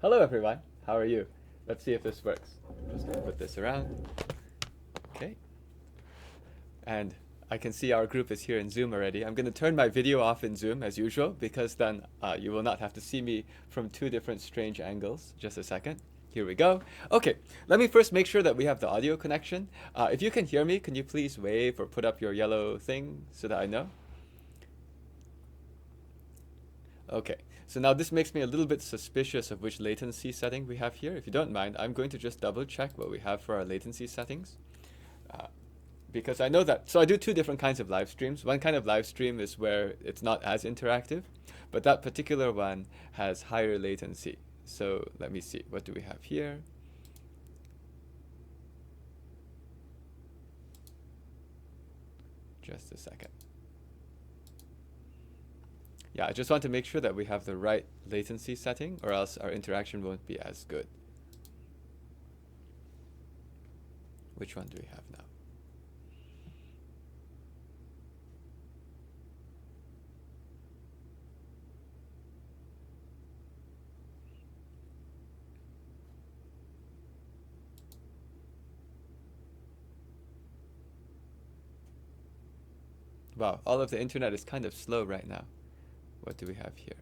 Hello everyone, how are you? Let's see if this works. Just gonna put this around. Okay. And I can see our group is here in Zoom already. I'm gonna turn my video off in Zoom as usual because then you will not have to see me from two different strange angles. Just a second. Here we go. Okay, let me first make sure that we have the audio connection. If you can hear me, can you please wave or put up your yellow thing so that I know? Okay, so now this makes me a little bit suspicious of which latency setting we have here. If you don't mind, I'm going to just double check what we have for our latency settings. Because I know that, so I do two different kinds of live streams. One kind of live stream is where it's not as interactive, but that particular one has higher latency. So let me see, what do we have here? Just a second. Yeah, I just want to make sure that we have the right latency setting or else our interaction won't be as good. Which one do we have now? Wow, all of the internet is kind of slow right now. What do we have here?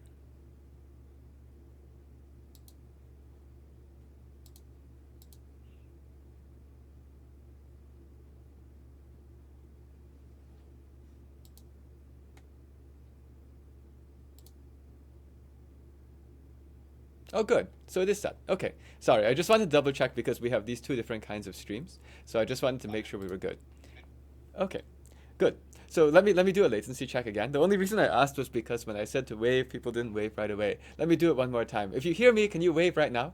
Oh, good. So it is set. Okay. Sorry, I just wanted to double check because we have these two different kinds of streams. So I just wanted to make sure we were good. Okay, good. So let me do a latency check again. The only reason I asked was because when I said to wave, people didn't wave right away. Let me do it one more time. If you hear me, can you wave right now?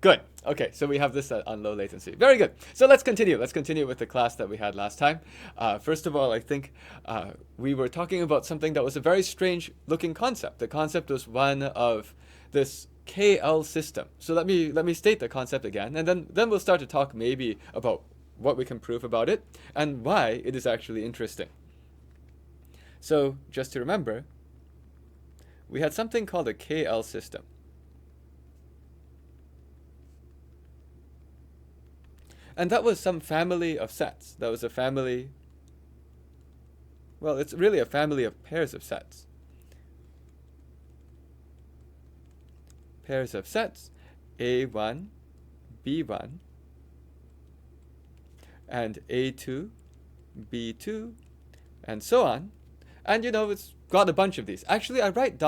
Good. Okay, so we have this on low latency. Very good. So let's continue. Let's continue with the class that we had last time. First of all, I think we were talking about something that was a very strange looking concept. The concept was one of this KL system. So let me state the concept again, and then we'll start to talk maybe about what we can prove about it and why it is actually interesting. So just to remember, we had something called a KL system. And that was some family of sets. That was a family, well, it's really a family of pairs of sets. Pairs of sets, A1, B1, and A2, B2, and so on. And you know, it's got a bunch of these. Actually, I write ...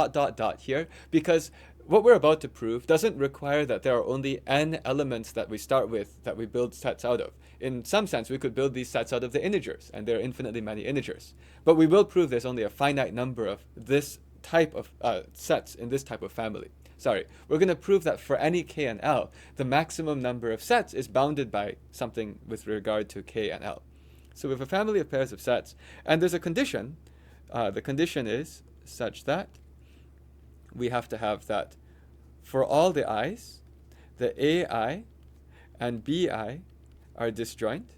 here because what we're about to prove doesn't require that there are only n elements that we start with that we build sets out of. In some sense, we could build these sets out of the integers, and there are infinitely many integers. But we will prove there's only a finite number of this type of sets in this type of family. Sorry, we're going to prove that for any k and l, the maximum number of sets is bounded by something with regard to k and l. So we have a family of pairs of sets, and there's a condition. The condition is such that we have to have that for all the i's, the ai and bi are disjoint.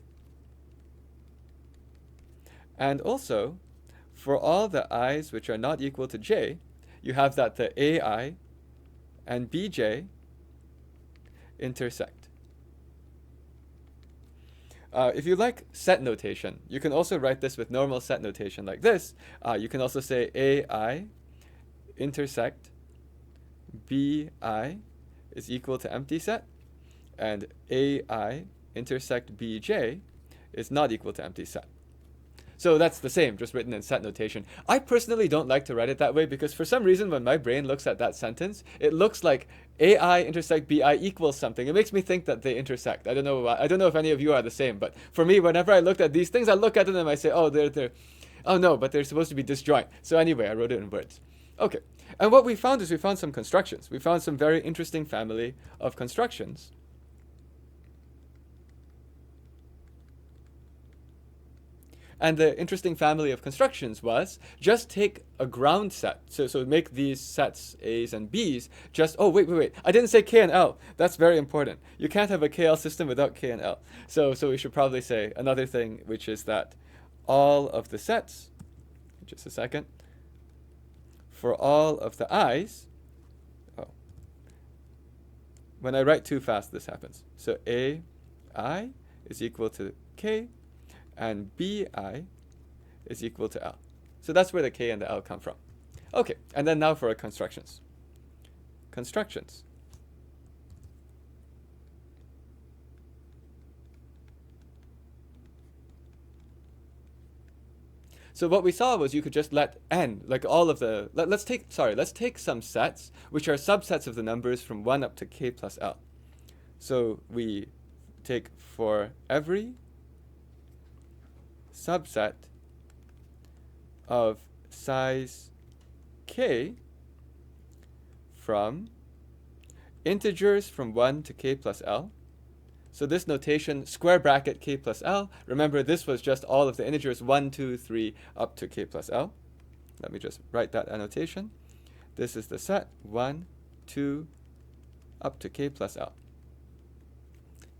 And also, for all the i's which are not equal to j, you have that the ai and bj intersect. If you like set notation, you can also write this with normal set notation like this. You can also say ai intersect bi is equal to empty set, and ai intersect bj is not equal to empty set. So that's the same, just written in set notation. I personally don't like to write it that way because for some reason when my brain looks at that sentence, it looks like ai intersect bi equals something. It makes me think that they intersect. I don't know if any of you are the same, but for me, whenever I looked at these things, I look at them and I say, oh, oh no, but they're supposed to be disjoint. So anyway, I wrote it in words. Okay, and what we found is we found some constructions. We found some very interesting family of constructions. And the interesting family of constructions was just take a ground set. So make these sets A's and B's just, oh, wait. I didn't say K and L. That's very important. You can't have a KL system without K and L. So we should probably say another thing, which is that all of the sets, just a second, for all of the i's. Oh, when I write too fast, this happens. So ai is equal to k, and bi is equal to l. So that's where the k and the l come from. Okay, and then now for our constructions. Constructions. So what we saw was you could just let n, like all of the, let's take some sets, which are subsets of the numbers from 1 up to k plus l. So we take for every subset of size k from integers from 1 to k plus l. So this notation, square bracket k plus l, remember this was just all of the integers 1, 2, 3 up to k plus l. Let me just write that annotation. This is the set 1, 2 up to k plus l.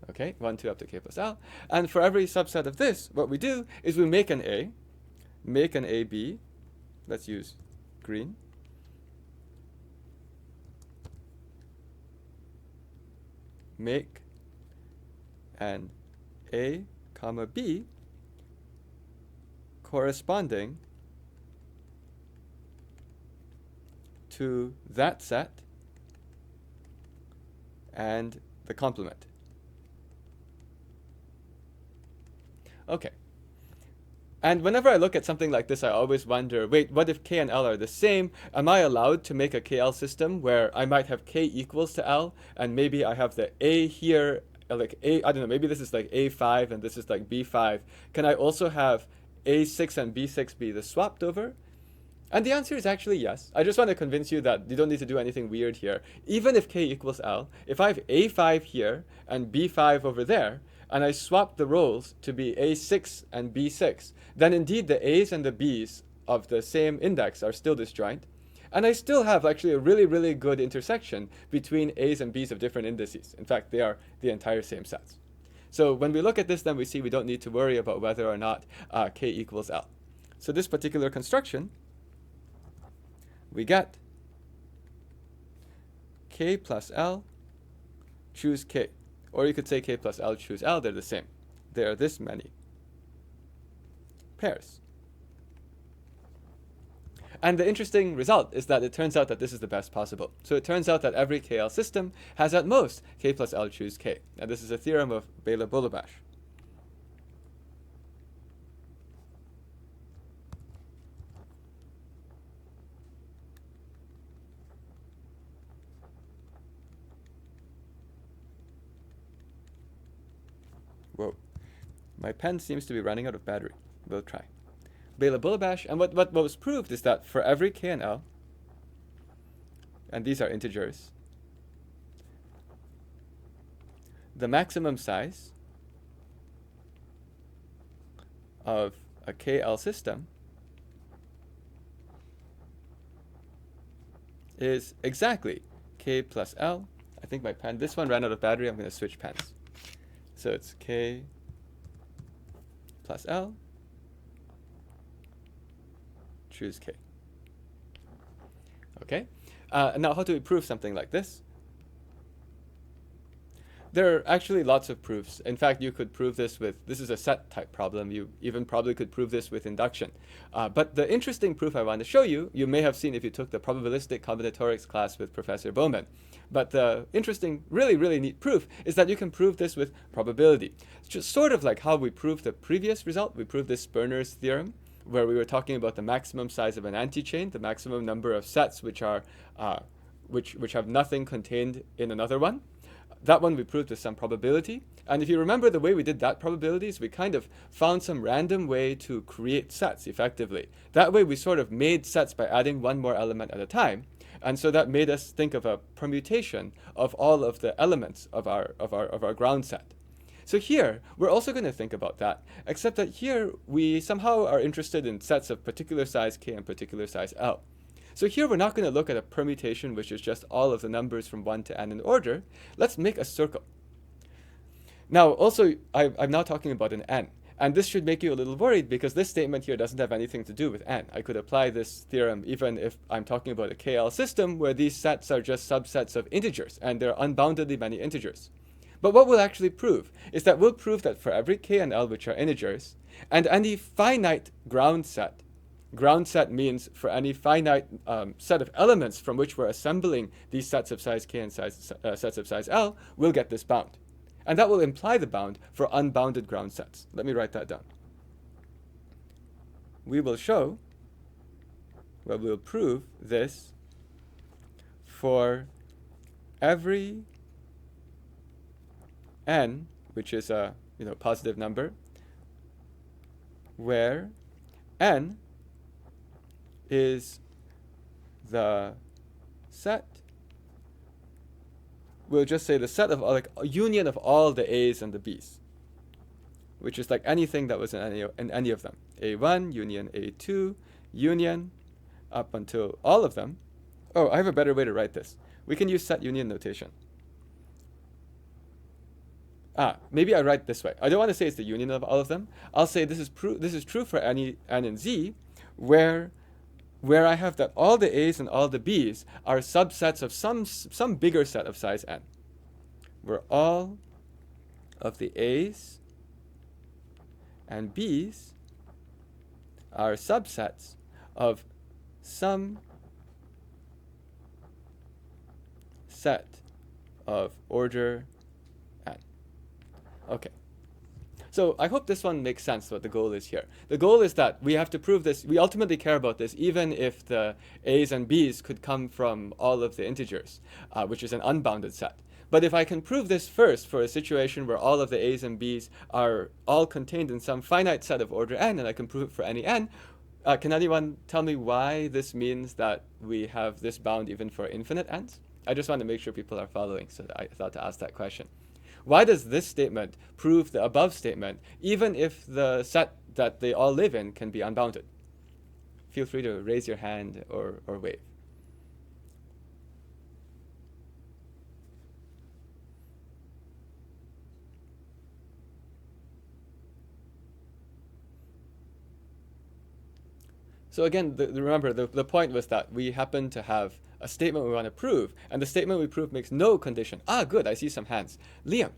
Okay, 1, 2 up to k plus l. And for every subset of this, what we do is we make an a, make an ab, let's use green, make an a comma b corresponding to that set and the complement. Okay. And whenever I look at something like this, I always wonder, wait, what if k and l are the same? Am I allowed to make a KL system where I might have k equals to l, and maybe I have the a here, like a, I don't know, maybe this is like a5 and this is like b5. Can I also have a6 and b6 be the swapped over? And the answer is actually yes. I just want to convince you that you don't need to do anything weird here. Even if k equals l, if I have a5 here and b5 over there, and I swap the roles to be a6 and b6, then indeed the a's and the b's of the same index are still disjoint. And I still have actually a really, really good intersection between a's and b's of different indices. In fact, they are the entire same sets. So when we look at this, then we see we don't need to worry about whether or not k equals l. So this particular construction, we get k plus l, choose k. Or you could say k plus l, choose l, they're the same. There are this many pairs. And the interesting result is that it turns out that this is the best possible. So it turns out that every KL system has at most k plus l choose k. And this is a theorem of Bollobás. Whoa, my pen seems to be running out of battery. We'll try. Bollobás, and what was proved is that for every k and l, and these are integers, the maximum size of a KL system is exactly k plus l. I think my pen, this one ran out of battery, I'm going to switch pens. So it's k plus l, choose k. Okay, now how do we prove something like this? There are actually lots of proofs. In fact, you could prove this with, this is a set type problem. You even probably could prove this with induction. But the interesting proof I want to show you, you may have seen if you took the Probabilistic Combinatorics class with Professor Bowman. But the interesting, really, really neat proof is that you can prove this with probability. It's just sort of like how we proved the previous result. We proved this Sperner's theorem, where we were talking about the maximum size of an antichain, the maximum number of sets which are which have nothing contained in another one. That one we proved with some probability. And if you remember the way we did that probability is we kind of found some random way to create sets effectively. That way we sort of made sets by adding one more element at a time. And so that made us think of a permutation of all of the elements of our ground set. So here, we're also going to think about that, except that here we somehow are interested in sets of particular size k and particular size l. So here we're not going to look at a permutation, which is just all of the numbers from 1 to n in order. Let's make a circle. Now, also, I'm now talking about an n. And this should make you a little worried because this statement here doesn't have anything to do with n. I could apply this theorem even if I'm talking about a KL system where these sets are just subsets of integers and there are unboundedly many integers. But what we'll actually prove is that we'll prove that for every k and l which are integers, and any finite ground set means for any finite set of elements from which we're assembling these sets of size k and sets of size l, we'll get this bound. And that will imply the bound for unbounded ground sets. Let me write that down. We will show, well, we'll prove this for every n, which is a positive number, where n is the set. We'll just say the set of like a union of all the a's and the b's, which is like anything that was in any of them. A1 union A2 union up until all of them. Oh, I have a better way to write this. We can use set union notation. Maybe I write this way. I don't want to say it's the union of all of them. I'll say this is true for any n and z, where I have that all the a's and all the b's are subsets of some bigger set of size n, where all of the a's and b's are subsets of some set of order n. Okay. So I hope this one makes sense what the goal is here. The goal is that we have to prove this. We ultimately care about this even if the a's and b's could come from all of the integers, which is an unbounded set. But if I can prove this first for a situation where all of the a's and b's are all contained in some finite set of order n, and I can prove it for any n, can anyone tell me why this means that we have this bound even for infinite n's? I just want to make sure people are following, so I thought to ask that question. Why does this statement prove the above statement, even if the set that they all live in can be unbounded? Feel free to raise your hand or wave. So again, remember, the point was that we happen to have a statement we want to prove, and the statement we prove makes no condition. Good, I see some hands. Liam.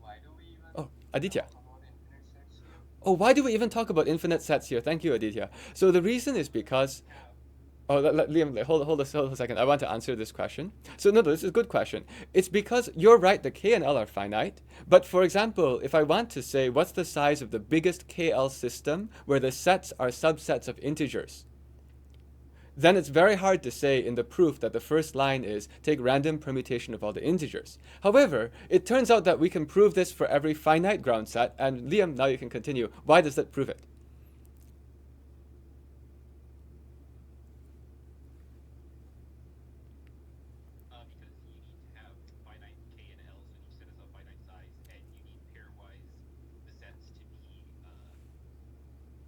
Why do we even Oh, Aditya. talk about infinite sets here? Oh, why do we even talk about infinite sets here? Thank you, Aditya. So the reason is because... Liam, hold a second. I want to answer this question. So no, this is a good question. It's because you're right, the k and l are finite. But for example, if I want to say what's the size of the biggest KL system where the sets are subsets of integers, then it's very hard to say in the proof that the first line is take random permutation of all the integers. However, it turns out that we can prove this for every finite ground set. And Liam, now you can continue. Why does that prove it? Because you need to have finite k and l's, and each set is of finite size, and you need pairwise the sets to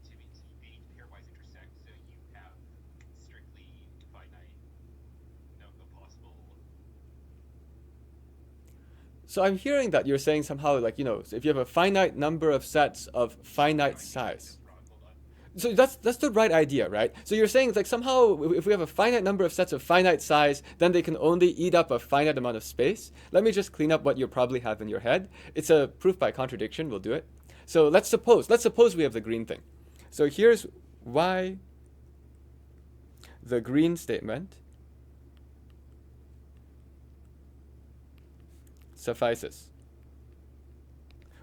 they need to pairwise intersect, so you have strictly finite, no possible. So I'm hearing that you're saying somehow like, so if you have a finite number of sets of finite size. So that's the right idea, right? So you're saying like somehow if we have a finite number of sets of finite size, then they can only eat up a finite amount of space. Let me just clean up what you probably have in your head. It's a proof by contradiction. We'll do it. So let's suppose we have the green thing. So here's why the green statement suffices.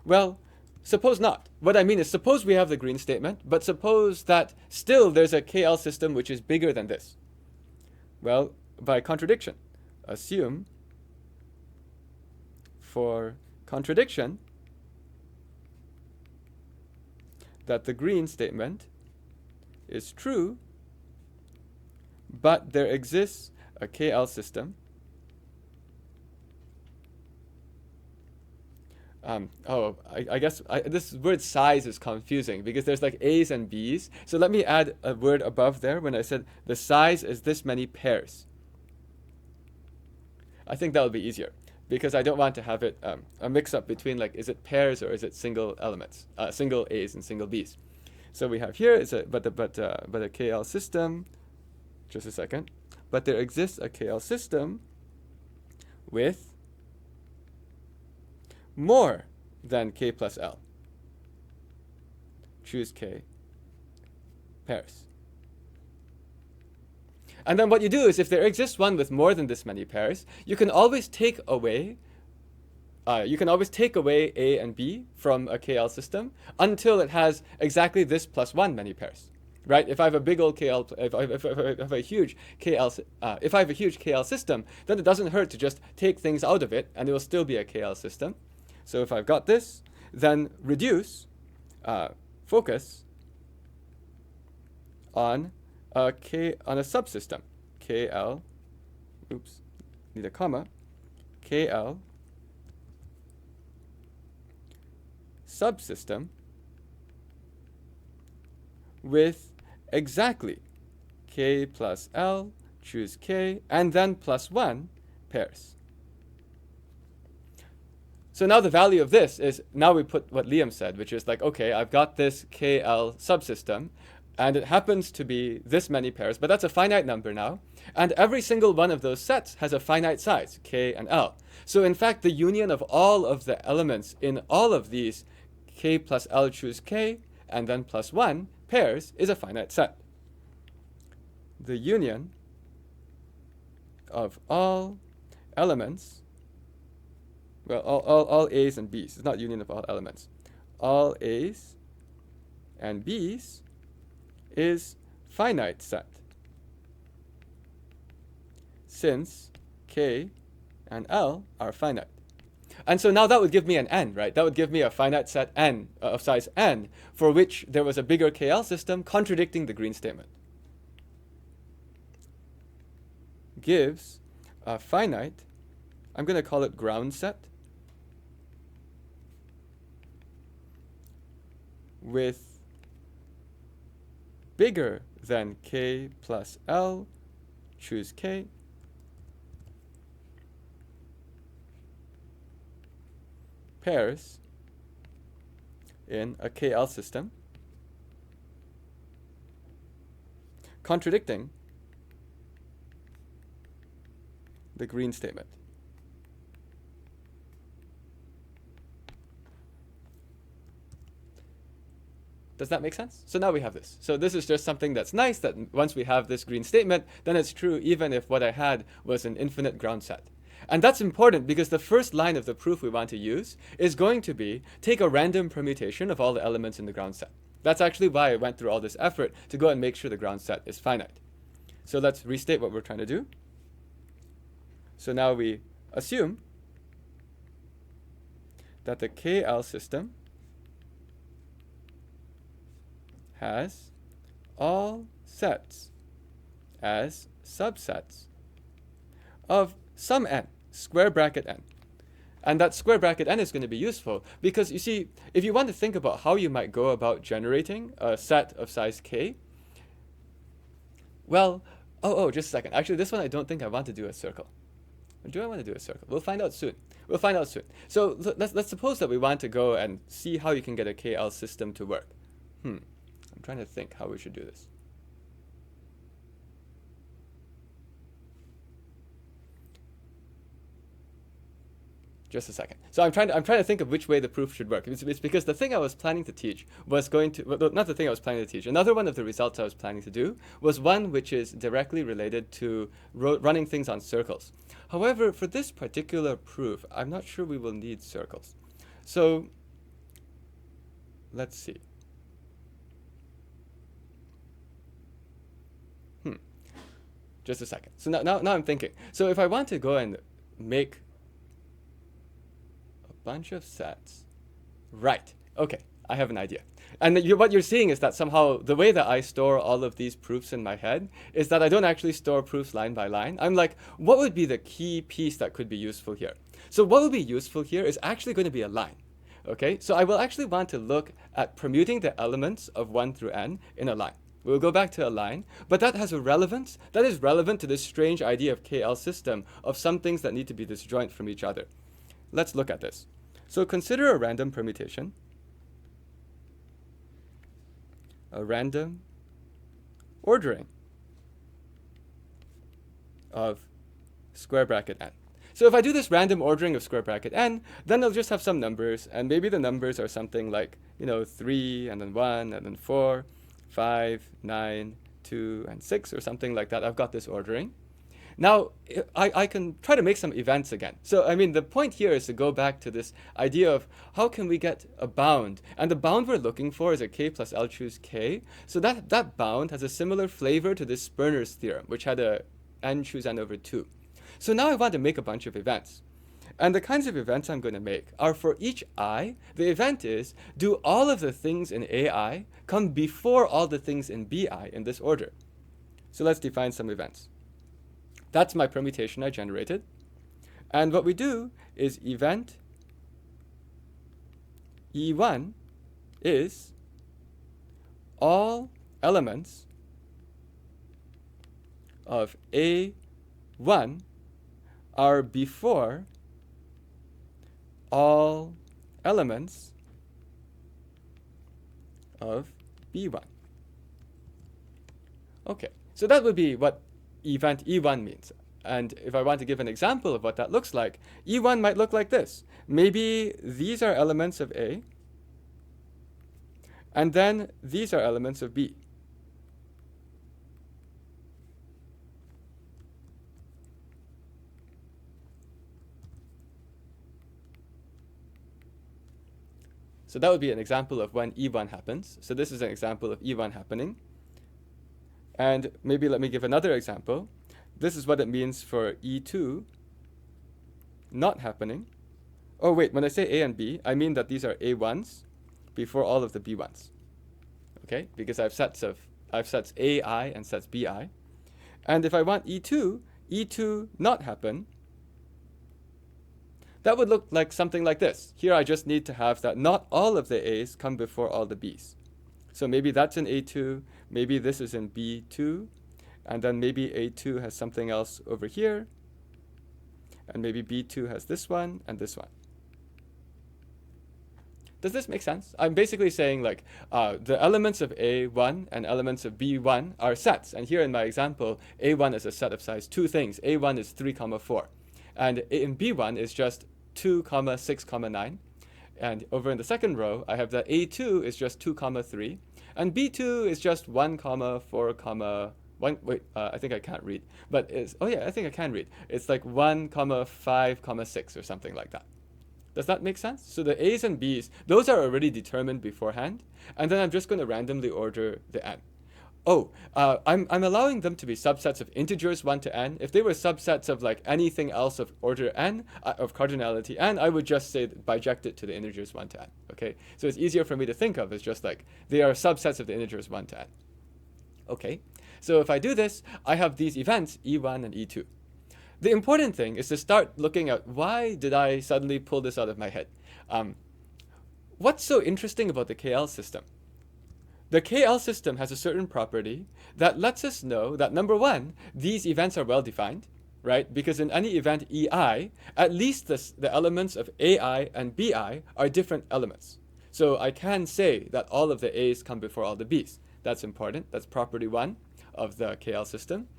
Well, suppose not. What I mean is suppose we have the green statement, but suppose that still there's a KL system which is bigger than this. Well, by contradiction, assume for contradiction that the green statement is true, but there exists a KL system I guess this word size is confusing because there's like A's and B's. So let me add a word above there when I said the size is this many pairs. I think that will be easier. because I don't want to have it a mix-up between, like, is it pairs or is it single elements, single A's and single B's. So we have here is a KL system. Just a second. But there exists a KL system with more than K plus L. Choose K pairs. And then what you do is, if there exists one with more than this many pairs, you can always take away A and B from a KL system until it has exactly this plus one many pairs, right? If I have a big old KL, if I have a huge KL system, then it doesn't hurt to just take things out of it, and it will still be a KL system. So if I've got this, then reduce, focus on a subsystem, KL, oops, need a comma, KL subsystem with exactly K plus L, choose K, and then plus 1 pairs. So now the value of this is, now we put what Liam said, which is like, okay, I've got this KL subsystem, and it happens to be this many pairs, but that's a finite number now. And every single one of those sets has a finite size, K and L. So in fact, the union of all of the elements in all of these K plus L choose K and then plus 1 pairs is a finite set. The union of all elements, well, all A's and B's. It's not union of all elements. All A's and B's is finite set, since K and L are finite. And so now that would give me an n, right? That would give me a finite set n of size n for which there was a bigger KL system contradicting the Green statement. Gives a finite, I'm going to call it ground set, with bigger than K plus L, choose K, pairs in a KL system, contradicting the Green statement. Does that make sense? So now we have this. So this is just something that's nice, that once we have this Green statement, then it's true even if what I had was an infinite ground set. And that's important because the first line of the proof we want to use is going to be take a random permutation of all the elements in the ground set. That's actually why I went through all this effort to go and make sure the ground set is finite. So let's restate what we're trying to do. So now we assume that the KL system has all sets as subsets of some n, square bracket n. And that square bracket n is going to be useful because, you see, if you want to think about how you might go about generating a set of size k, well, just a second. Actually, this one I don't think I want to do a circle. Or do I want to do a circle? We'll find out soon. So let's suppose that we want to go and see how you can get a KL system to work. I'm trying to think how we should do this. Just a second. So I'm trying to think of which way the proof should work. It's because the thing I was planning to teach was going to, well, not the thing I was planning to teach. Another one of the results I was planning to do was one which is directly related to running things on circles. However, for this particular proof, I'm not sure we will need circles. So let's see. Just a second. So now I'm thinking. So if I want to go and make a bunch of sets, right? Okay, I have an idea. And what you're seeing is that somehow the way that I store all of these proofs in my head is that I don't actually store proofs line by line. I'm like, what would be the key piece that could be useful here? So what would be useful here is actually going to be a line. Okay, so I will actually want to look at permuting the elements of 1 through n in a line. We'll go back to a line, but that has a relevance. That is relevant to this strange idea of KL system of some things that need to be disjoint from each other. let's look at this. So consider a random permutation, a random ordering of square bracket n. So if I do this random ordering of square bracket n, then I'll just have some numbers, and maybe the numbers are something like, 3, and then 1, and then 4, 5, 9, 2, and 6, or something like that. I've got this ordering. Now, I can try to make some events again. So, the point here is to go back to this idea of how can we get a bound? And the bound we're looking for is a k plus L choose k. So that bound has a similar flavor to this Sperner's theorem, which had a n choose n over 2. So now I want to make a bunch of events. And the kinds of events I'm going to make are for each I, the event is, do all of the things in AI come before all the things in BI in this order? So let's define some events. That's my permutation I generated. And what we do is event E1 is all elements of A1 are before all elements of B1. Okay, so that would be what event E1 means. And if I want to give an example of what that looks like, E1 might look like this. Maybe these are elements of A, and then these are elements of B. So that would be an example of when E1 happens. So this is an example of E1 happening. And maybe let me give another example. This is what it means for E2 not happening. Oh wait, when I say A and B, I mean that these are A1s before all of the B1s. Okay, because I have sets AI and sets BI. And if I want E2 not happen, that would look like something like this. Here I just need to have that not all of the A's come before all the B's. So maybe that's in A2, maybe this is in B2, and then maybe A2 has something else over here, and maybe B2 has this one and this one. Does this make sense? I'm basically saying the elements of A1 and elements of B1 are sets. And here in my example, A1 is a set of size 2 things. A1 is 3, 4. And in B1 is just 2, 6, 9. And over in the second row, I have that A2 is just 2, 3. And B2 is just 1, 4, 1. Wait, I think I can't read. But I think I can read. It's like 1, 5, 6 or something like that. Does that make sense? So the A's and B's, those are already determined beforehand. And then I'm just going to randomly order the n. I'm allowing them to be subsets of integers 1 to n. If they were subsets of anything else of order n, of cardinality n, I would just say biject it to the integers 1 to n. Okay, so it's easier for me to think of as just they are subsets of the integers 1 to n. Okay, so if I do this, I have these events E1 and E2. The important thing is to start looking at why did I suddenly pull this out of my head. What's so interesting about the KL system? The KL system has a certain property that lets us know that, number one, these events are well defined, right? Because in any event EI, at least the elements of AI and BI are different elements. So I can say that all of the A's come before all the B's. That's important. That's property 1 of the KL system.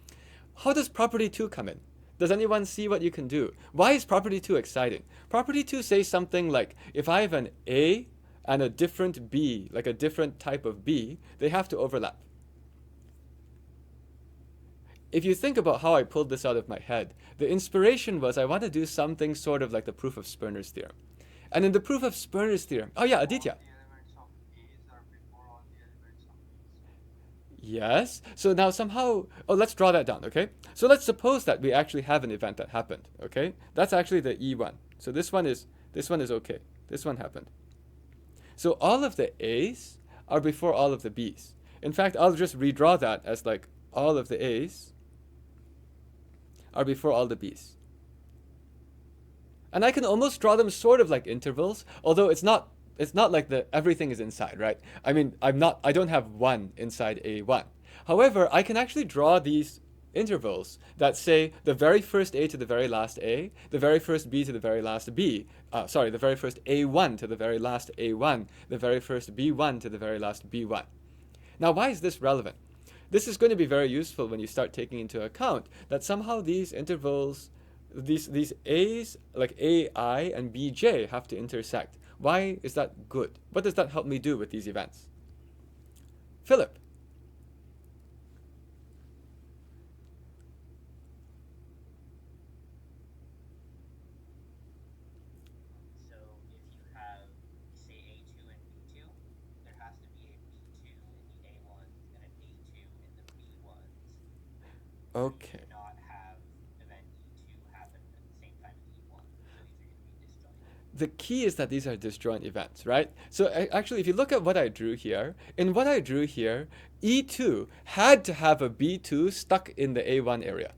How does property 2 come in? Does anyone see what you can do? Why is property 2 exciting? Property 2 says something like, if I have an A and a different B, like a different type of B, they have to overlap. If you think about how I pulled this out of my head, the inspiration was I want to do something sort of like the proof of Sperner's theorem. And in the proof of Sperner's theorem, Aditya. Yes. So now somehow, let's draw that down, okay? So let's suppose that we actually have an event that happened, okay? That's actually the E1. So this one is okay. This one happened. So all of the A's are before all of the B's. In fact, I'll just redraw that as all of the A's are before all the B's. And I can almost draw them sort of like intervals, although it's not like everything is inside, right? I don't have 1 inside A1. However, I can actually draw these intervals that say the very first A to the very last A, the very first B to the very last B, the very first A1 to the very last A1, the very first B1 to the very last B1. Now, why is this relevant? This is going to be very useful when you start taking into account that somehow these intervals, these A's, like AI and BJ, have to intersect. Why is that good? What does that help me do with these events? Philip. So if you have, say, A2 and B2, there has to be a B2 in the A1s and an A2 in the B1s. Okay. You cannot have event E2 happen at the same time as E1. So these are going to be disjoint. The key is that these are disjoint events, right? So actually, if you look at what I drew here, in what I drew here, E2 had to have a B2 stuck in the A1 area,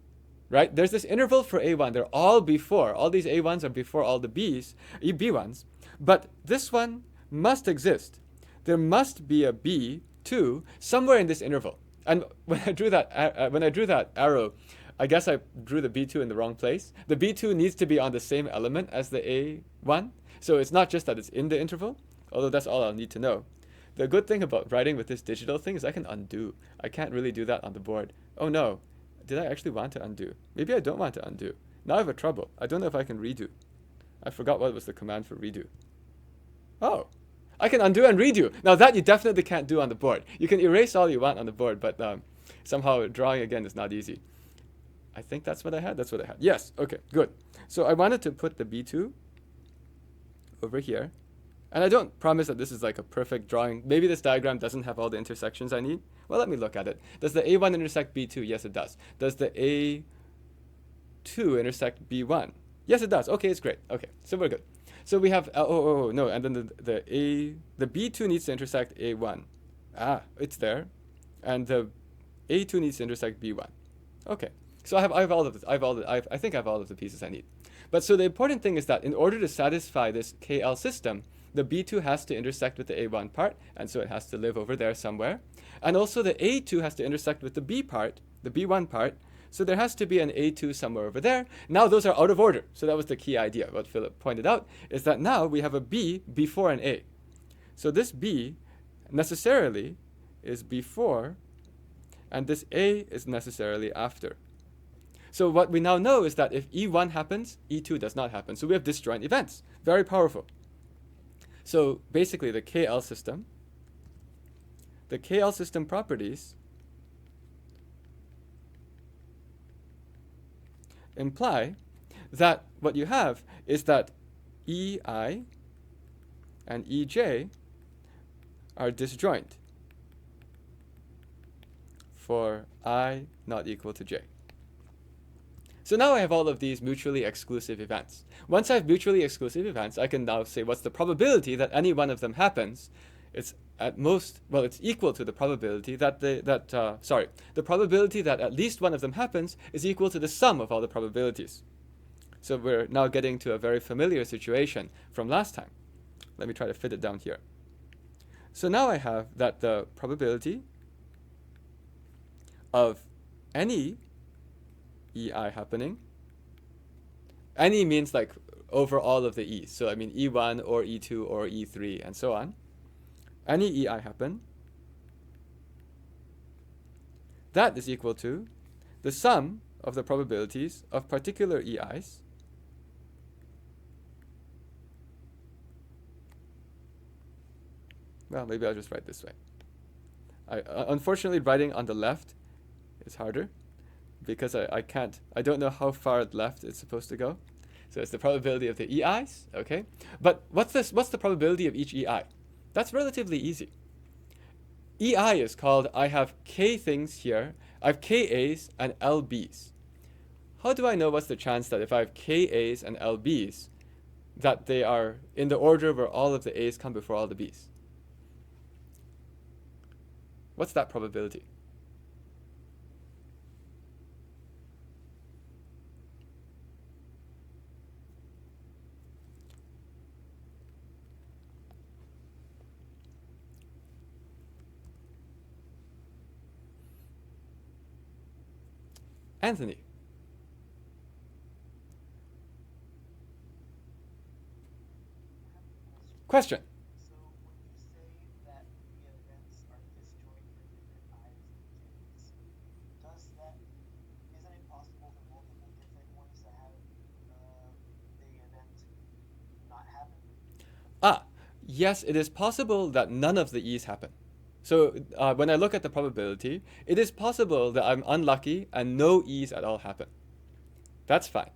right? There's this interval for A1. They're all before. All these A1s are before all the B1s. But this one must exist. There must be a B2 somewhere in this interval. And when I drew that arrow, I guess I drew the B2 in the wrong place. The B2 needs to be on the same element as the A1. So it's not just that it's in the interval, although that's all I'll need to know. The good thing about writing with this digital thing is I can undo. I can't really do that on the board. Oh no, did I actually want to undo? Maybe I don't want to undo. Now I have a trouble. I don't know if I can redo. I forgot what was the command for redo. Oh, I can undo and redo. Now that you definitely can't do on the board. You can erase all you want on the board, but somehow drawing again is not easy. I think that's what I had. That's what I had. Yes. Okay. Good. So I wanted to put the B2 over here. And I don't promise that this is like a perfect drawing. Maybe this diagram doesn't have all the intersections I need. Well, let me look at it. Does the A1 intersect B2? Yes, it does. Does the A2 intersect B1? Yes, it does. Okay, it's great. Okay, so we're good. So we have, no, and then the B2 needs to intersect A1. Ah, it's there. And the A2 needs to intersect B1. Okay. So I have all of this. I think I have all of the pieces I need. But so the important thing is that in order to satisfy this KL system, the B2 has to intersect with the A1 part, and so it has to live over there somewhere. And also the A2 has to intersect with the B part, the B1 part. So there has to be an A2 somewhere over there. Now those are out of order. So that was the key idea. What Philip pointed out is that now we have a B before an A. So this B necessarily is before, and this A is necessarily after. So what we now know is that if E1 happens, E2 does not happen. So we have disjoint events. Very powerful. So basically the KL system properties imply that what you have is that EI and EJ are disjoint for I not equal to J. So now I have all of these mutually exclusive events. Once I have mutually exclusive events, I can now say what's the probability that any one of them happens. It's at most, well, it's equal to the probability that the probability that at least one of them happens is equal to the sum of all the probabilities. So we're now getting to a very familiar situation from last time. Let me try to fit it down here. So now I have that the probability of any EI happening. Any means like over all of the E's. So I mean E1 or E2 or E3 and so on. Any EI happen. That is equal to the sum of the probabilities of particular EIs well, maybe I'll just write this way. Unfortunately, writing on the left is harder because I don't know how far left it's supposed to go. So it's the probability of the EIs, okay? But what's the probability of each EI? That's relatively easy. EI is called, I have K things here, I have KAs and LBs. How do I know what's the chance that if I have KAs and LBs, that they are in the order where all of the A's come before all the B's? What's that probability? Anthony. Question. So when you say that the events are disjoint for different i's and j's, does that isn't it possible for multiple different ones to have the event not happen? Yes, it is possible that none of the e's happen. So when I look at the probability, it is possible that I'm unlucky and no e's at all happen. That's fine.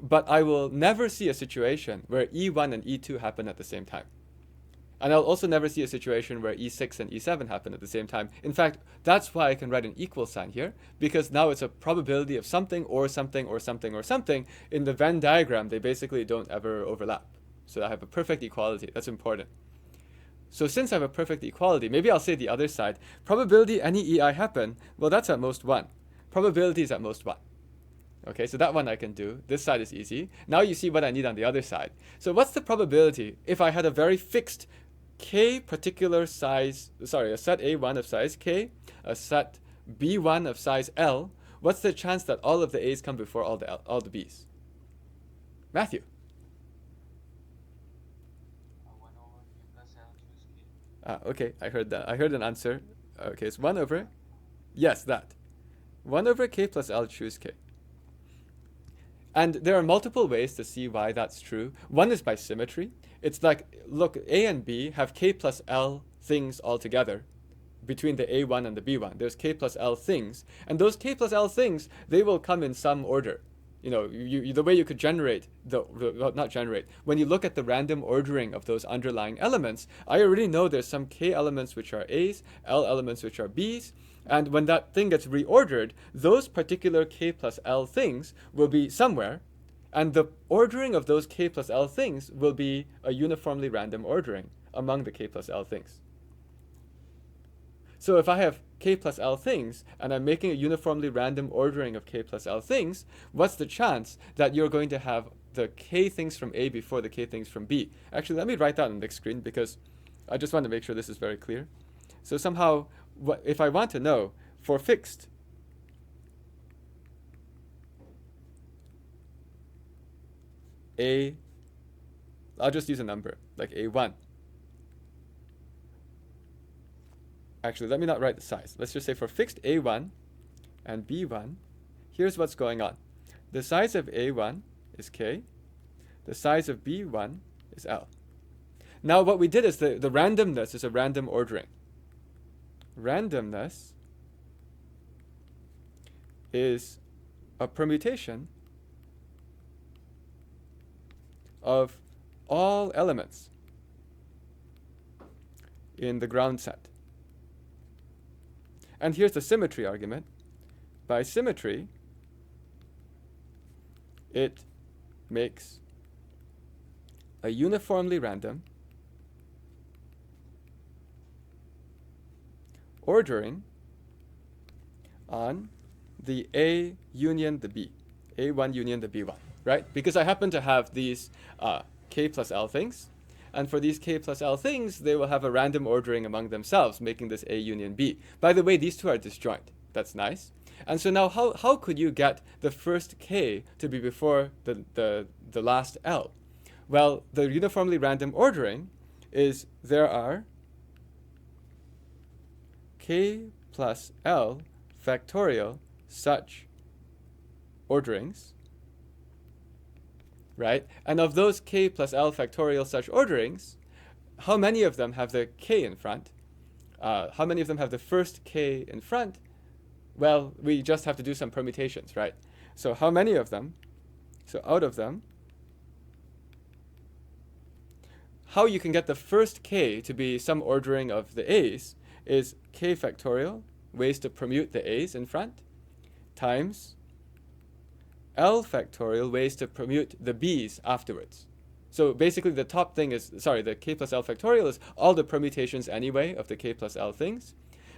But I will never see a situation where E1 and E2 happen at the same time. And I'll also never see a situation where E6 and E7 happen at the same time. In fact, that's why I can write an equal sign here, because now it's a probability of something or something or something or something. In the Venn diagram, they basically don't ever overlap. So I have a perfect equality. That's important. So since I have a perfect equality, maybe I'll say the other side. Probability any EI happen, well, that's at most 1. Probability is at most 1. Okay, so that one I can do. This side is easy. Now you see what I need on the other side. So what's the probability if I had a very fixed k particular size, sorry, a set A1 of size k, a set B1 of size L, what's the chance that all of the A's come before all the B's? Matthew. 1 over k plus L choose k. Okay, I heard that. I heard an answer. Okay, it's 1 over, yes, that. 1 over k plus L choose k. And there are multiple ways to see why that's true. One is by symmetry. It's like, look, A and B have k plus L things all together between the A1 and the B1. There's k plus L things. And those k plus L things, they will come in some order. You know, the way you could generate, not generate, when you look at the random ordering of those underlying elements, I already know there's some k elements which are A's, L elements which are B's, and when that thing gets reordered, those particular k plus L things will be somewhere, and the ordering of those k plus L things will be a uniformly random ordering among the k plus L things. So if I have k plus L things, and I'm making a uniformly random ordering of k plus L things, what's the chance that you're going to have the k things from A before the k things from B? Actually, let me write that on the next screen because I just want to make sure this is very clear. So somehow, if I want to know for fixed A, I'll just use a number, like A1. Actually, let me not write the size. Let's just say for fixed A1 and B1, here's what's going on. The size of A1 is K. The size of B1 is L. Now what we did is the randomness is a random ordering. Randomness is a permutation of all elements in the ground set. And here's the symmetry argument. By symmetry, it makes a uniformly random ordering on the A union the B, A1 union the B1, right? Because I happen to have these k plus L things, and for these k plus L things, they will have a random ordering among themselves, making this A union B. By the way, these two are disjoint. That's nice. And so now how could you get the first k to be before the last L? Well, the uniformly random ordering is there are k plus L factorial such orderings, right? And of those k plus L factorial such orderings, how many of them have the k in front? How many of them have the first k in front? Well, we just have to do some permutations, right? So how many of them? So out of them, how you can get the first k to be some ordering of the a's is k factorial, ways to permute the a's in front, times L factorial, ways to permute the b's afterwards. So basically the top thing is, the k plus L factorial is all the permutations anyway of the k plus L things.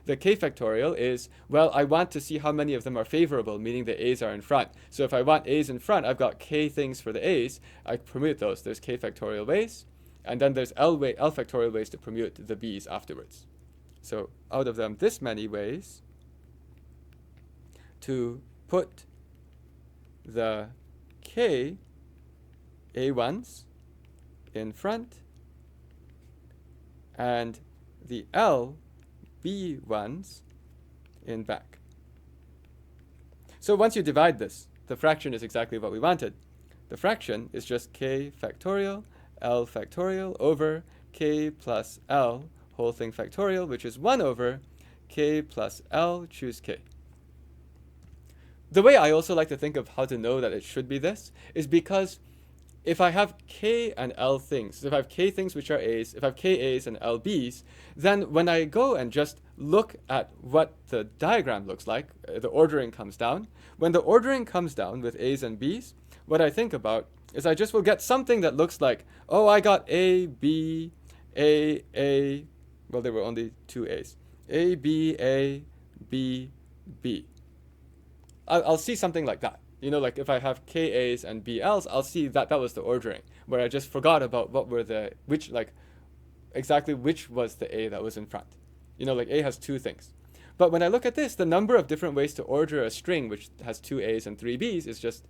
The k factorial is, well, I want to see how many of them are favorable, meaning the a's are in front. So if I want a's in front, I've got k things for the a's. I permute those. There's k factorial ways, and then there's L factorial ways to permute the b's afterwards. So out of them, this many ways to put the k a1s in front and the l b1s in back. So once you divide this, the fraction is exactly what we wanted. The fraction is just k factorial L factorial over k plus L whole thing factorial, which is 1 over k plus L choose k. The way I also like to think of how to know that it should be this is because if I have k and L things, if I have k things which are A's, if I have k A's and L B's, then when I go and just look at what the diagram looks like, the ordering comes down. When the ordering comes down with A's and B's, what I think about is I just will get something that looks like, oh, I got A, B, A, well, there were only two A's. A, B, A, B, B. I'll see something like that. You know, like if I have k A's and B L's, I'll see that that was the ordering, where I just forgot about what were the, which, like, exactly which was the A that was in front. You know, like A has two things. But when I look at this, the number of different ways to order a string which has two A's and three B's is just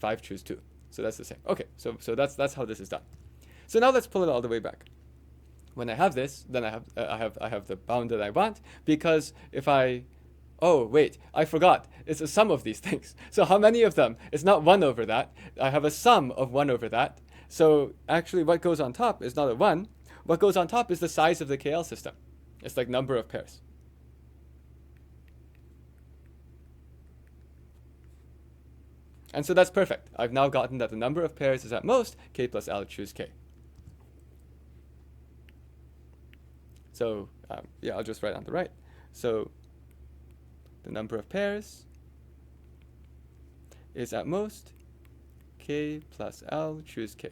5 choose 2. So that's the same. Okay, so that's how this is done. So now let's pull it all the way back. When I have this, then I have the bound that I want, because if I, oh wait, I forgot, it's a sum of these things. So how many of them? It's not 1 over that. I have a sum of 1 over that. So actually what goes on top is not a 1. What goes on top is the size of the KL system. It's like number of pairs. And so that's perfect. I've now gotten that the number of pairs is at most k plus L choose k. So yeah, I'll just write on the right. So the number of pairs is at most k plus L choose k.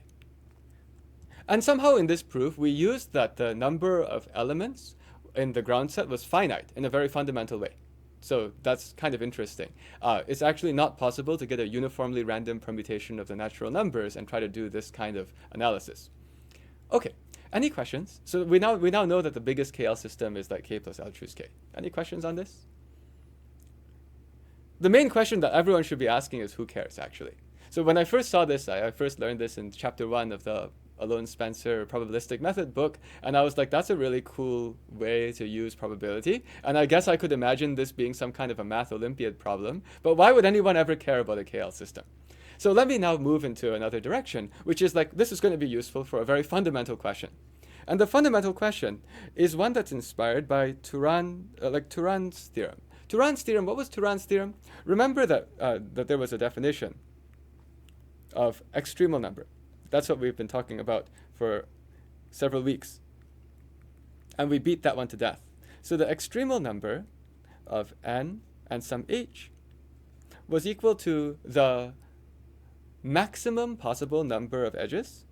And somehow in this proof, we used that the number of elements in the ground set was finite in a very fundamental way. So that's kind of interesting. It's actually not possible to get a uniformly random permutation of the natural numbers and try to do this kind of analysis. Okay, any questions? So we now know that the biggest KL system is like k plus L choose k. Any questions on this? The main question that everyone should be asking is who cares, actually. So when I first saw this, I first learned this in chapter 1 of the Alone Spencer probabilistic method book, and I was like, that's a really cool way to use probability, and I guess I could imagine this being some kind of a math Olympiad problem, but why would anyone ever care about a KL system? So let me now move into another direction, which is like, this is going to be useful for a very fundamental question. And the fundamental question is one that's inspired by Turan's theorem. Turan's theorem, what was Turan's theorem? Remember that there was a definition of extremal number. That's what we've been talking about for several weeks. And we beat that one to death. So the extremal number of n and some h was equal to the maximum possible number of edges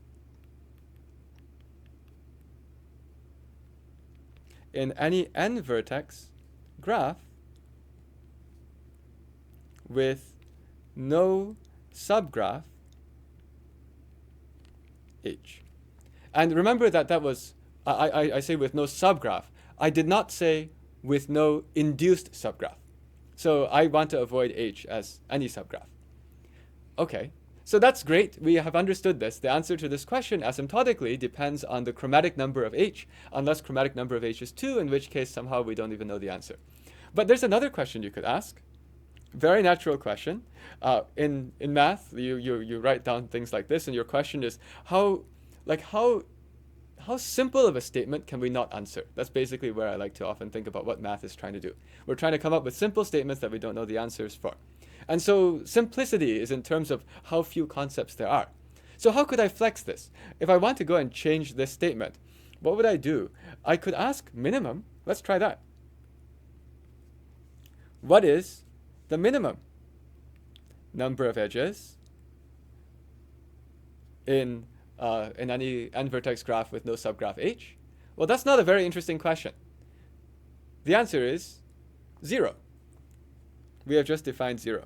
in any n vertex graph with no subgraph h. And remember that was, I say with no subgraph. I did not say with no induced subgraph. So I want to avoid h as any subgraph. Okay, so that's great. We have understood this. The answer to this question asymptotically depends on the chromatic number of h, unless chromatic number of h is 2, in which case somehow we don't even know the answer. But there's another question you could ask. Very natural question. In math, you write down things like this, and your question is how simple of a statement can we not answer? That's basically where I like to often think about what math is trying to do. We're trying to come up with simple statements that we don't know the answers for. And so simplicity is in terms of how few concepts there are. So how could I flex this? If I want to go and change this statement, what would I do? I could ask minimum. Let's try that. What is the minimum number of edges in any n-vertex graph with no subgraph h? Well, that's not a very interesting question. The answer is 0. We have just defined 0.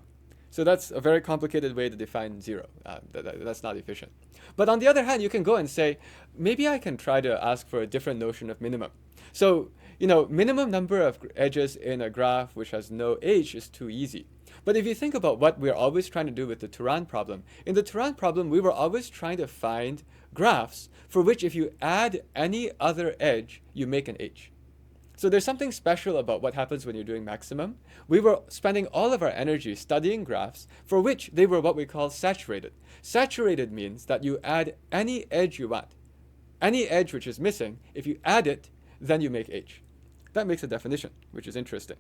So that's a very complicated way to define 0. That's not efficient. But on the other hand, you can go and say, maybe I can try to ask for a different notion of minimum. So, minimum number of edges in a graph which has no h is too easy. But if you think about what we're always trying to do with the Turan problem, in the Turan problem, we were always trying to find graphs for which if you add any other edge, you make an H. So there's something special about what happens when you're doing maximum. We were spending all of our energy studying graphs for which they were what we call saturated. Saturated means that you add any edge you want. Any edge which is missing, if you add it, then you make H. That makes a definition, which is interesting.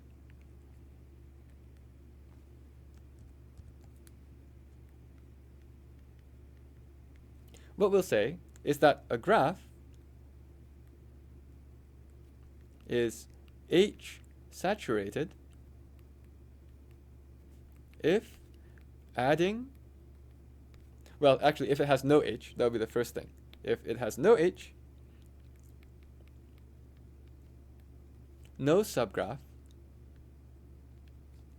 What we'll say is that a graph is H saturated if adding, well, actually, if it has no H, that would be the first thing. If it has no H, no subgraph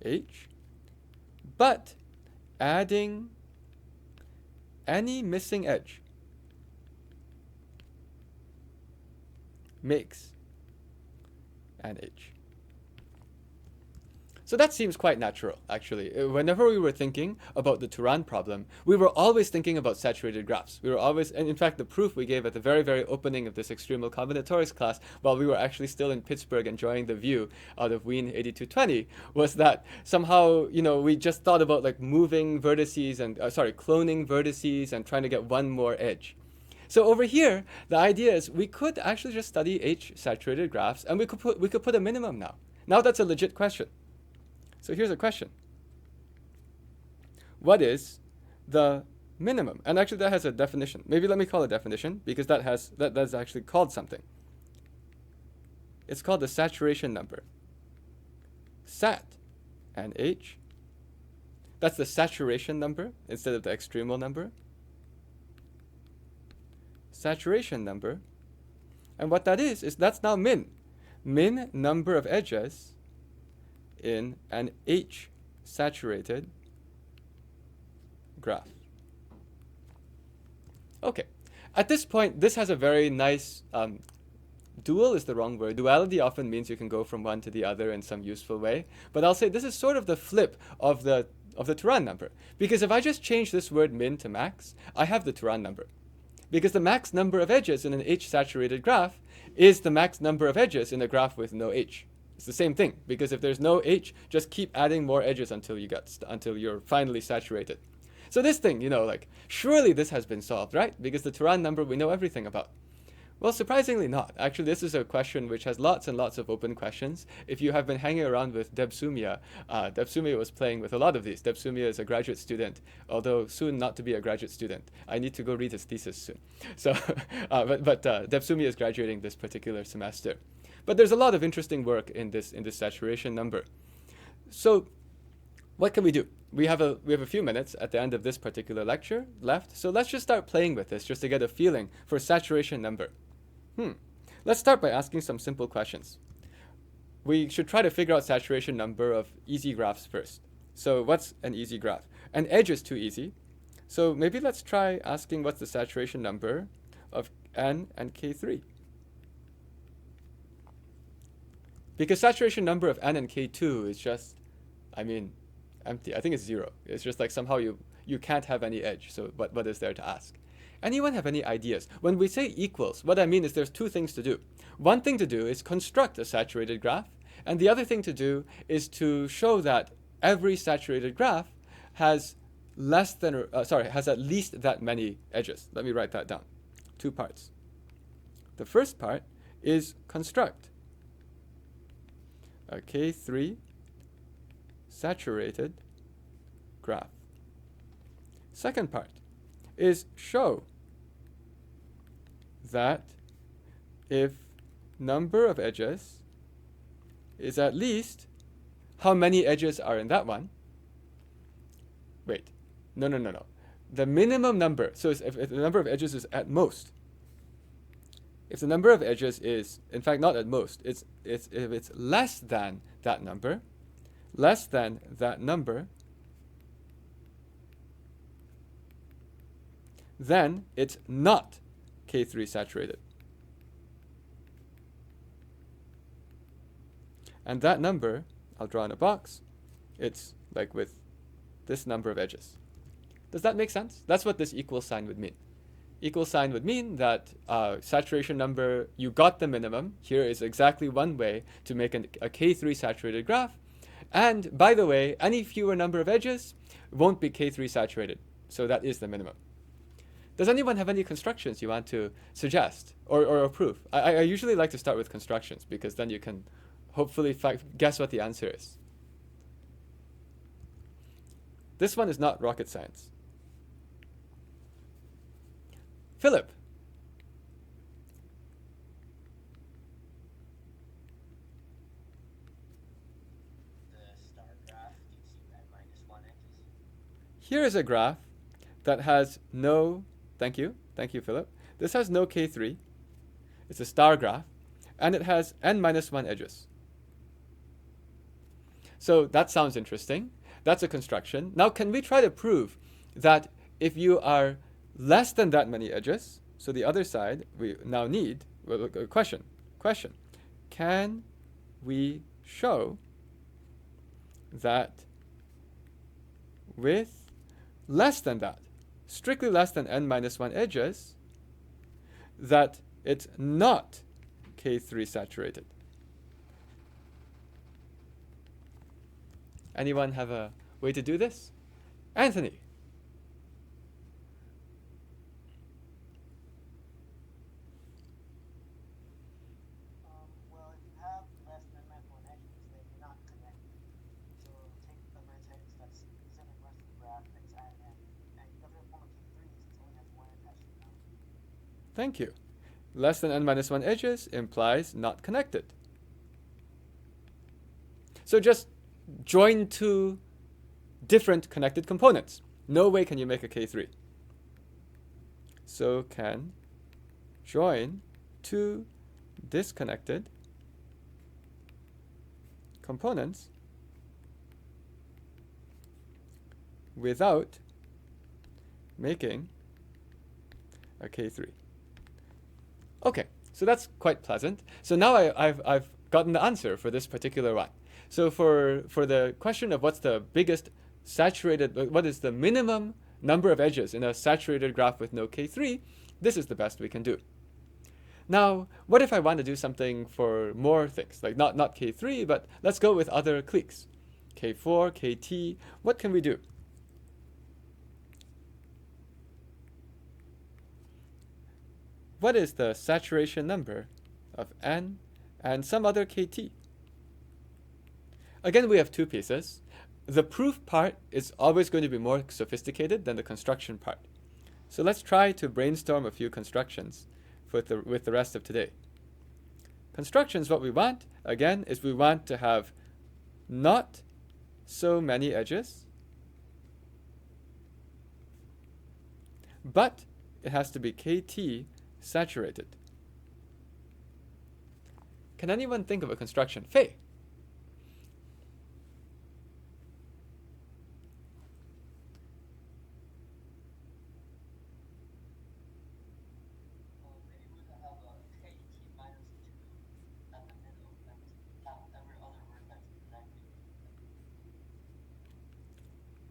H, but adding any missing edge makes an H. So that seems quite natural, actually. Whenever we were thinking about the Turan problem, we were always thinking about saturated graphs. We were always, and in fact, the proof we gave at the very, very opening of this Extremal Combinatorics class, while we were actually still in Pittsburgh enjoying the view out of Wien 8220, was that somehow, we just thought about like moving vertices and, cloning vertices and trying to get one more edge. So over here, the idea is we could actually just study H-saturated graphs, and we could put a minimum now. Now that's a legit question. So here's a question. What is the minimum? And actually that has a definition. Maybe let me call it a definition, because that's actually called something. It's called the saturation number. Sat and H. That's the saturation number instead of the extremal number. Saturation number. And what that is that's now min. Min number of edges in an H-saturated graph. Okay. At this point, this has a very nice, dual is the wrong word. Duality often means you can go from one to the other in some useful way. But I'll say this is sort of the flip of the Turan number. Because if I just change this word min to max, I have the Turan number. Because the max number of edges in an H-saturated graph is the max number of edges in a graph with no H. It's the same thing, because if there's no H, just keep adding more edges until you're finally saturated. So this thing, surely this has been solved, right? Because the Turan number we know everything about. Well, surprisingly not. Actually, this is a question which has lots and lots of open questions. If you have been hanging around with Deb Sumia, Deb Sumia was playing with a lot of these. Deb Sumia is a graduate student, although soon not to be a graduate student. I need to go read his thesis soon. So, but Deb Sumia is graduating this particular semester. But there's a lot of interesting work in this saturation number. So what can we do? We have a few minutes at the end of this particular lecture left. So let's just start playing with this just to get a feeling for saturation number. Let's start by asking some simple questions. We should try to figure out saturation number of easy graphs first. So what's an easy graph? An edge is too easy. So maybe let's try asking what's the saturation number of n and k3. Because saturation number of n and k2 is just, empty. I think it's 0. It's just like somehow you can't have any edge. So what is there to ask? Anyone have any ideas? When we say equals, what I mean is there's two things to do. One thing to do is construct a saturated graph. And the other thing to do is to show that every saturated graph has has at least that many edges. Let me write that down. 2 parts. The first part is construct a K3 saturated graph. Second part is show that if number of edges is at least how many edges are in that one. Wait, no. The minimum number, so if the number of edges is at most, if the number of edges is, in fact, not at most, if it's less than that number, then it's not K3 saturated. And that number, I'll draw in a box, it's like with this number of edges. Does that make sense? That's what this equal sign would mean. Equal sign would mean that saturation number, you got the minimum. Here is exactly one way to make a K3 saturated graph. And by the way, any fewer number of edges won't be K3 saturated. So that is the minimum. Does anyone have any constructions you want to suggest or approve? I usually like to start with constructions because then you can hopefully guess what the answer is. This one is not rocket science. Philip. The star graph gives you n-1 edges. Here is a graph that has no, thank you, Philip. This has no K3. It's a star graph, and it has n-1 edges. So that sounds interesting. That's a construction. Now, can we try to prove that if you are less than that many edges, so the other side, we now need, well, question. Can we show that with less than that, strictly less than n-1 edges, that it's not K3 saturated? Anyone have a way to do this? Anthony. Well, if you have less than n-1 edges, then you're not connected. So take the matrix that's presented rest of the graph and just add n. And you never form a K3 since it only has one attached to the number. Thank you. Less than n-1 edges implies not connected. So just join two different connected components. No way can you make a K3. So can join two disconnected components without making a K3. Okay, so that's quite pleasant. So now I've gotten the answer for this particular one. So for the question of what's the biggest saturated, what is the minimum number of edges in a saturated graph with no K3, this is the best we can do. Now, what if I want to do something for more things, like not K3, but let's go with other cliques. K4, KT, what can we do? What is the saturation number of N and some other KT? Again, we have two pieces. The proof part is always going to be more sophisticated than the construction part. So let's try to brainstorm a few constructions with the rest of today. Constructions, what we want, again, is we want to have not so many edges, but it has to be KT saturated. Can anyone think of a construction? Faye. Maybe we could have a KT minus 2 at the middle and have every other vertex connected.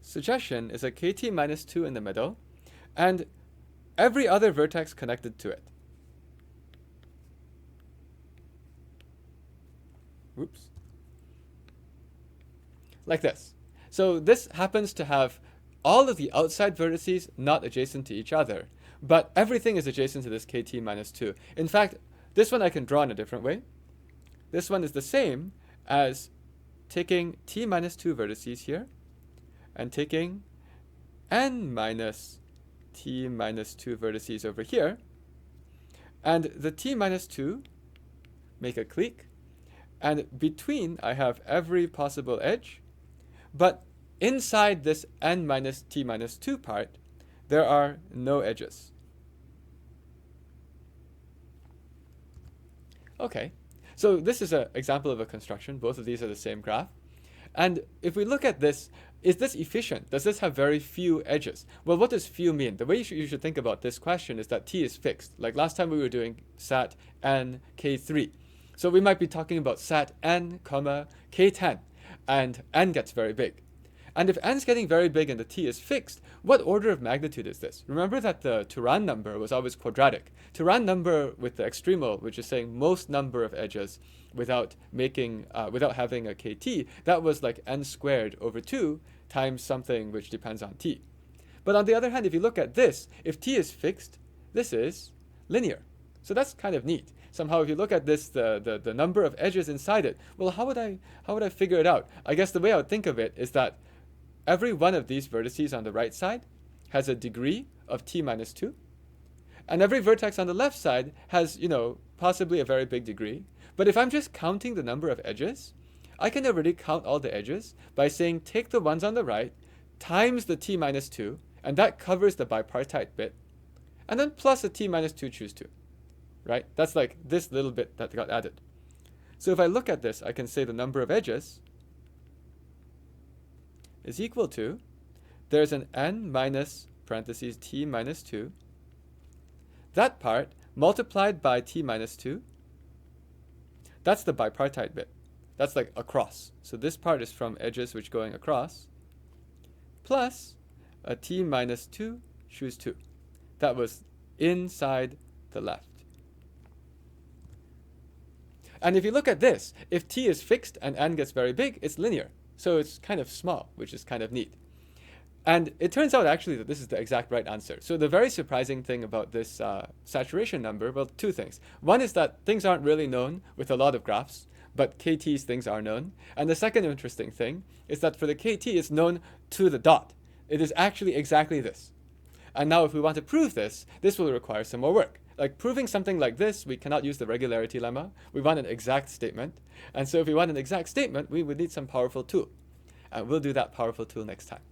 Suggestion is a KT minus 2 in the middle, and every other vertex connected to it. Oops. Like this. So this happens to have all of the outside vertices not adjacent to each other, but everything is adjacent to this KT minus 2. In fact, this one I can draw in a different way. This one is the same as taking T minus 2 vertices here and taking N minus T minus 2 vertices over here. And the T minus 2 make a clique. And between, I have every possible edge. But inside this N minus T minus 2 part, there are no edges. Okay, so this is an example of a construction. Both of these are the same graph. And if we look at this, is this efficient? Does this have very few edges? Well, what does few mean? The way you should think about this question is that T is fixed. Like last time we were doing sat n K3. So we might be talking about sat n, comma, K10, and n gets very big. And if n's getting very big and the t is fixed, what order of magnitude is this? Remember that the Turan number was always quadratic. Turan number with the extremal, which is saying most number of edges without having a kt, that was like n squared over 2 times something which depends on t. But on the other hand, if you look at this, if t is fixed, this is linear. So that's kind of neat. Somehow, if you look at this, the number of edges inside it, well, how would I figure it out? I guess the way I would think of it is that every one of these vertices on the right side has a degree of t minus 2. And every vertex on the left side has, possibly a very big degree. But if I'm just counting the number of edges, I can already count all the edges by saying take the ones on the right times the t minus 2, and that covers the bipartite bit, and then plus a t minus 2 choose 2. Right? That's like this little bit that got added. So if I look at this, I can say the number of edges is equal to, there's an n minus parentheses t minus 2. That part multiplied by t minus 2. That's the bipartite bit. That's like across. So this part is from edges which going across, plus a t minus 2 choose 2. That was inside the left. And if you look at this, if t is fixed and n gets very big, it's linear. So it's kind of small, which is kind of neat. And it turns out actually that this is the exact right answer. So the very surprising thing about this saturation number, well, two things. One is that things aren't really known with a lot of graphs, but KT's things are known. And the second interesting thing is that for the KT, it's known to the dot. It is actually exactly this. And now if we want to prove this, this will require some more work. Like proving something like this, we cannot use the regularity lemma. We want an exact statement. And so if we want an exact statement, we would need some powerful tool. And we'll do that powerful tool next time.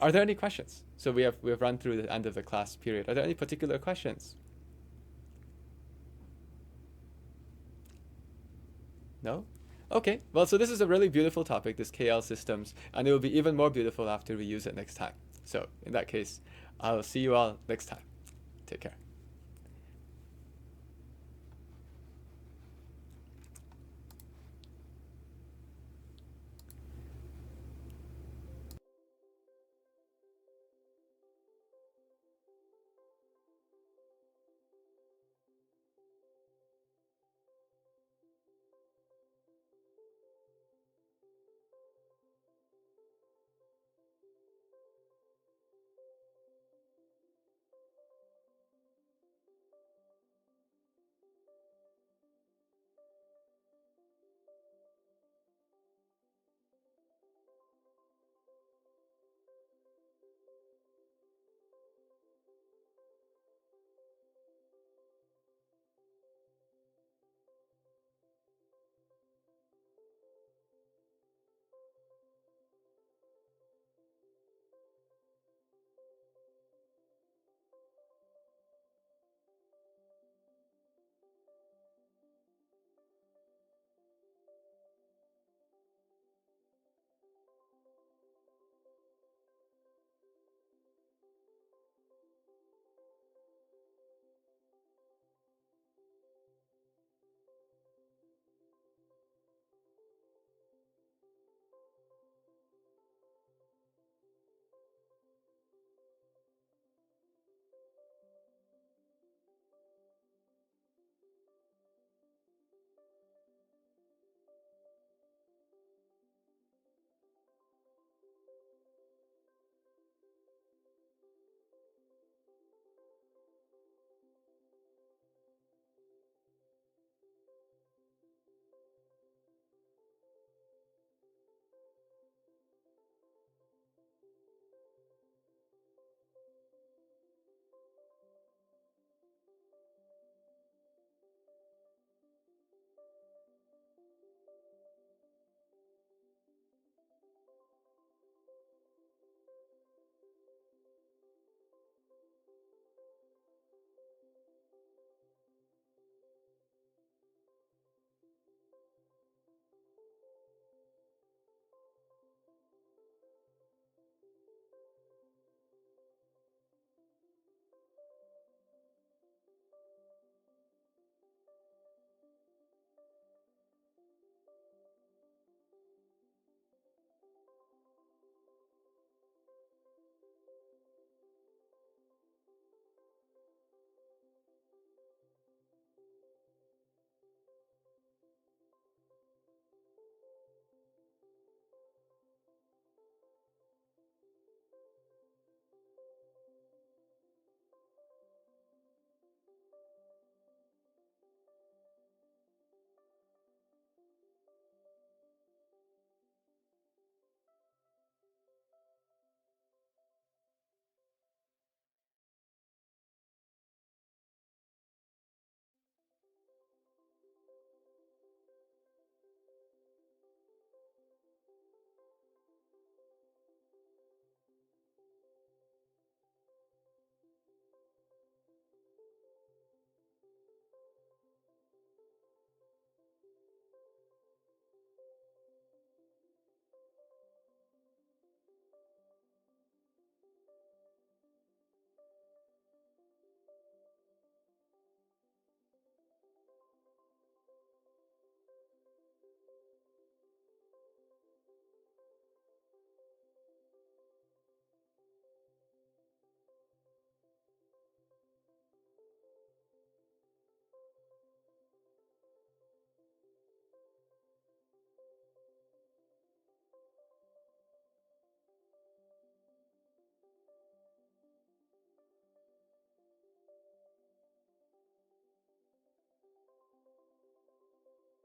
Are there any questions? So we have run through the end of the class period. Are there any particular questions? No? Okay, well, so this is a really beautiful topic, this KL systems, and it will be even more beautiful after we use it next time. So in that case, I'll see you all next time. Take care.